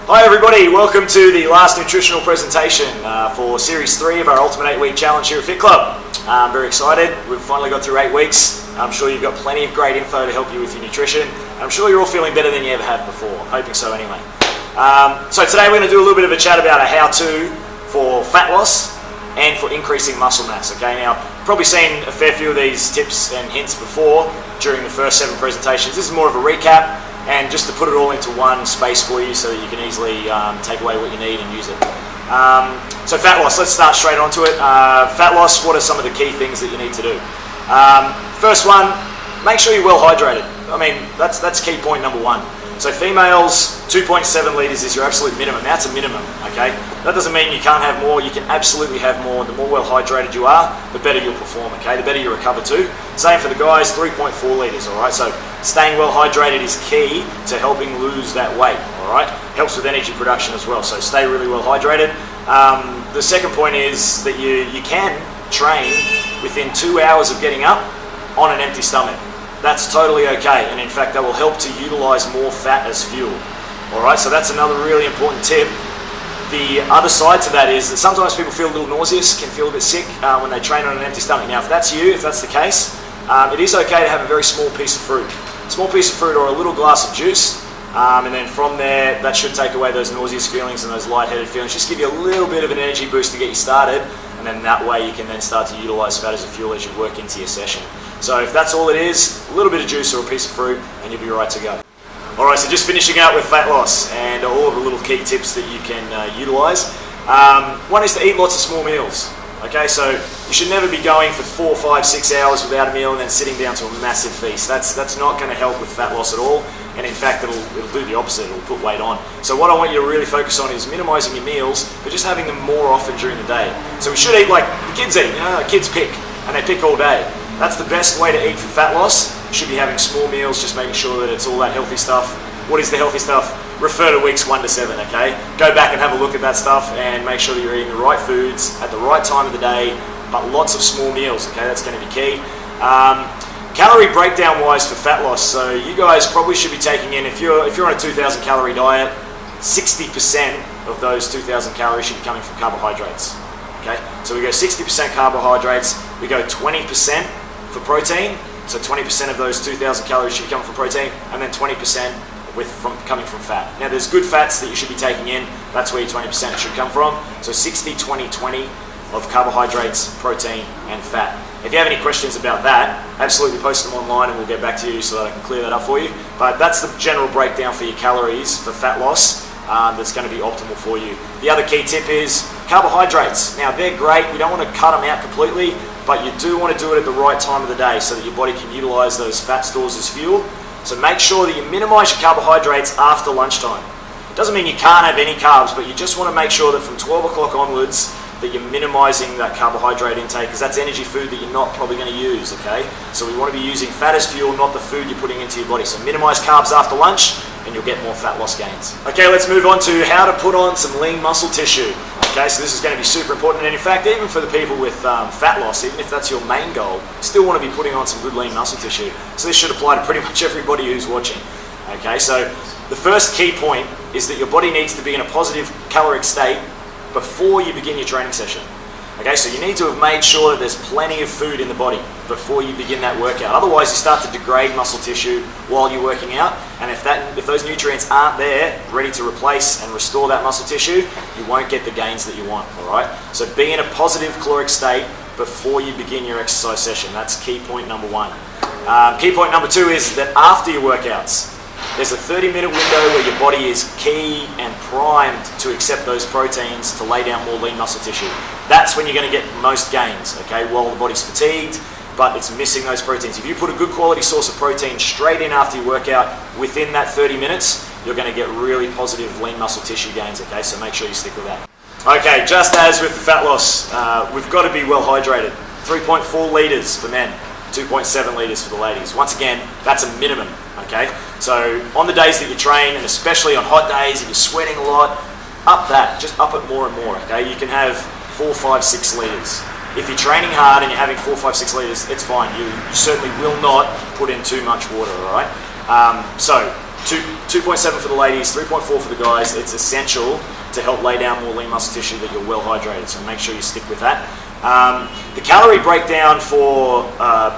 Hi everybody, welcome to the last nutritional presentation for Series 3 of our Ultimate 8-Week Challenge here at FitClub. I'm very excited, we've finally got through 8 weeks. I'm sure you've got plenty of great info to help you with your nutrition. I'm sure you're all feeling better than you ever have before, I'm hoping so anyway. So today we're going to do a little bit of a chat about a how-to for fat loss and for increasing muscle mass. Okay, now probably seen a fair few of these tips and hints before during the first 7 presentations. This is more of a recap and just to put it all into one space for you so that you can easily take away what you need and use it. So fat loss, let's start straight onto it. Fat loss, what are some of the key things that you need to do? First one, make sure you're well hydrated. I mean, that's key point number 1. So females, 2.7 litres is your absolute minimum. That's a minimum, okay? That doesn't mean you can't have more. You can absolutely have more. The more well hydrated you are, the better you'll perform, okay? The better you recover too. Same for the guys, 3.4 litres, all right? So staying well hydrated is key to helping lose that weight, all right? Helps with energy production as well, so stay really well hydrated. The second point is that you can train within 2 hours of getting up on an empty stomach. That's totally okay, and in fact that will help to utilize more fat as fuel. Alright, so that's another really important tip. The other side to that is that sometimes people feel a little nauseous, can feel a bit sick when they train on an empty stomach. Now if that's you, if that's the case, it is okay to have a very small piece of fruit. A small piece of fruit or a little glass of juice, and then from there that should take away those nauseous feelings and those lightheaded feelings. Just give you a little bit of an energy boost to get you started, and then that way you can then start to utilize fat as a fuel as you work into your session. So if that's all it is, a little bit of juice or a piece of fruit and you'll be right to go. Alright, so just finishing out with fat loss and all of the little key tips that you can utilize. One is to eat lots of small meals. Okay, so you should never be going for 4, 5, 6 hours without a meal and then sitting down to a massive feast. That's not going to help with fat loss at all, and in fact it'll do the opposite, it'll put weight on. So what I want you to really focus on is minimizing your meals, but just having them more often during the day. So we should eat like the kids eat, you know, kids pick, and they pick all day. That's the best way to eat for fat loss. You should be having small meals, just making sure that it's all that healthy stuff. What is the healthy stuff? Refer to weeks 1 to 7, okay? Go back and have a look at that stuff and make sure that you're eating the right foods at the right time of the day, but lots of small meals, okay? That's going to be key. Calorie breakdown wise for fat loss, so you guys probably should be taking in, if you're on a 2,000 calorie diet, 60% of those 2,000 calories should be coming from carbohydrates. Okay, so we go 60% carbohydrates, we go 20% for protein, so 20% of those 2,000 calories should be coming from protein, and then 20% coming from fat. Now there's good fats that you should be taking in, that's where your 20% should come from. So 60, 20, 20 of carbohydrates, protein, and fat. If you have any questions about that, absolutely post them online and we'll get back to you so that I can clear that up for you. But that's the general breakdown for your calories for fat loss. That's going to be optimal for you. The other key tip is carbohydrates. Now they're great, we don't want to cut them out completely, but you do want to do it at the right time of the day so that your body can utilize those fat stores as fuel. So make sure that you minimize your carbohydrates after lunchtime. It doesn't mean you can't have any carbs, but you just want to make sure that from 12 o'clock onwards that you're minimizing that carbohydrate intake, because that's energy food that you're not probably going to use, okay? So we want to be using fat as fuel, not the food you're putting into your body. So minimize carbs after lunch and you'll get more fat loss gains. Okay, let's move on to how to put on some lean muscle tissue. Okay, so this is going to be super important, and in fact, even for the people with fat loss, even if that's your main goal, still want to be putting on some good lean muscle tissue. So this should apply to pretty much everybody who's watching. Okay, so the first key point is that your body needs to be in a positive caloric state before you begin your training session. Okay, so you need to have made sure that there's plenty of food in the body before you begin that workout. Otherwise you start to degrade muscle tissue while you're working out, and if those nutrients aren't there ready to replace and restore that muscle tissue, you won't get the gains that you want, alright? So be in a positive caloric state before you begin your exercise session. That's key point number 1. Key point number 2 is that after your workouts, there's a 30-minute window where your body is key and primed to accept those proteins to lay down more lean muscle tissue. That's when you're going to get most gains, okay, while the body's fatigued, but it's missing those proteins. If you put a good quality source of protein straight in after your workout, within that 30 minutes, you're going to get really positive lean muscle tissue gains, okay, so make sure you stick with that. Okay, just as with the fat loss, we've got to be well hydrated. 3.4 litres for men, 2.7 litres for the ladies. Once again, that's a minimum, okay? So on the days that you train, and especially on hot days, if you're sweating a lot, up that, just up it more and more, okay? You can have 4, 5, 6 litres. If you're training hard and you're having 4, 5, 6 litres, it's fine. You certainly will not put in too much water, all right? So 2.7 for the ladies, 3.4 for the guys. It's essential to help lay down more lean muscle tissue that you're well hydrated, so make sure you stick with that. The calorie breakdown for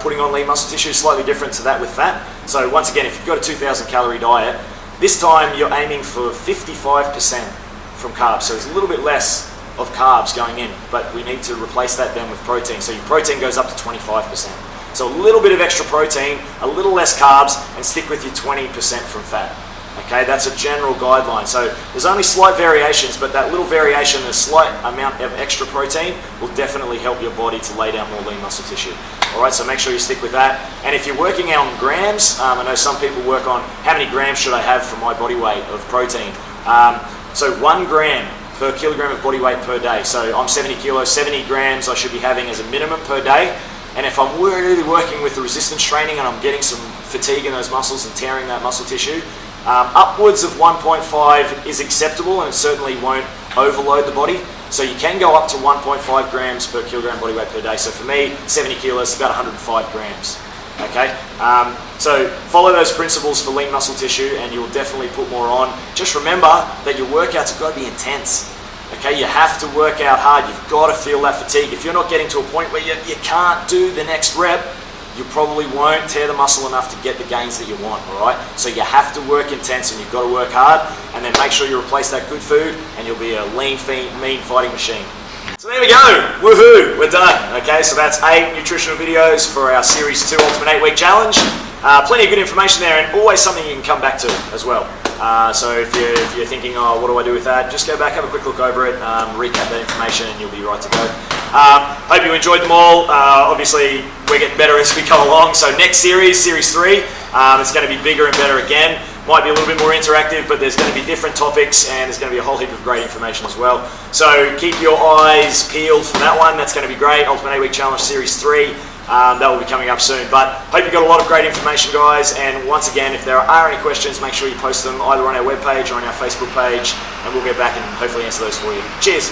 putting on lean muscle tissue is slightly different to that with fat. So once again, if you've got a 2,000 calorie diet, this time you're aiming for 55% from carbs, so it's a little bit less of carbs going in, but we need to replace that then with protein. So your protein goes up to 25%. So a little bit of extra protein, a little less carbs, and stick with your 20% from fat. Okay, that's a general guideline. So there's only slight variations, but that little variation, the slight amount of extra protein will definitely help your body to lay down more lean muscle tissue. All right, so make sure you stick with that. And if you're working out on grams, I know some people work on how many grams should I have for my body weight of protein. So 1 gram per kilogram of body weight per day. So I'm 70 kilos, 70 grams I should be having as a minimum per day. And if I'm really working with the resistance training and I'm getting some fatigue in those muscles and tearing that muscle tissue, upwards of 1.5 is acceptable, and it certainly won't overload the body. So you can go up to 1.5 grams per kilogram body weight per day. So for me, 70 kilos, about 105 grams. Okay, so follow those principles for lean muscle tissue and you'll definitely put more on. Just remember that your workouts have got to be intense. Okay, you have to work out hard. You've got to feel that fatigue. If you're not getting to a point where you can't do the next rep, you probably won't tear the muscle enough to get the gains that you want, all right? So you have to work intense and you've got to work hard, and then make sure you replace that good food and you'll be a lean, mean fighting machine. So there we go, woohoo, we're done. Okay, so that's 8 nutritional videos for our Series 2 Ultimate 8-Week Challenge. Plenty of good information there, and always something you can come back to as well. So if you're thinking, oh, what do I do with that? Just go back, have a quick look over it, recap that information, and you'll be right to go. Hope you enjoyed them all. Obviously, we're getting better as we go along. So next series, Series 3, it's going to be bigger and better again. Might be a little bit more interactive, but there's going to be different topics and there's going to be a whole heap of great information as well. So keep your eyes peeled for that one. That's going to be great. Ultimate 8-Week Challenge Series 3. That will be coming up soon. But hope you got a lot of great information, guys. And once again, if there are any questions, make sure you post them either on our webpage or on our Facebook page, and we'll get back and hopefully answer those for you. Cheers.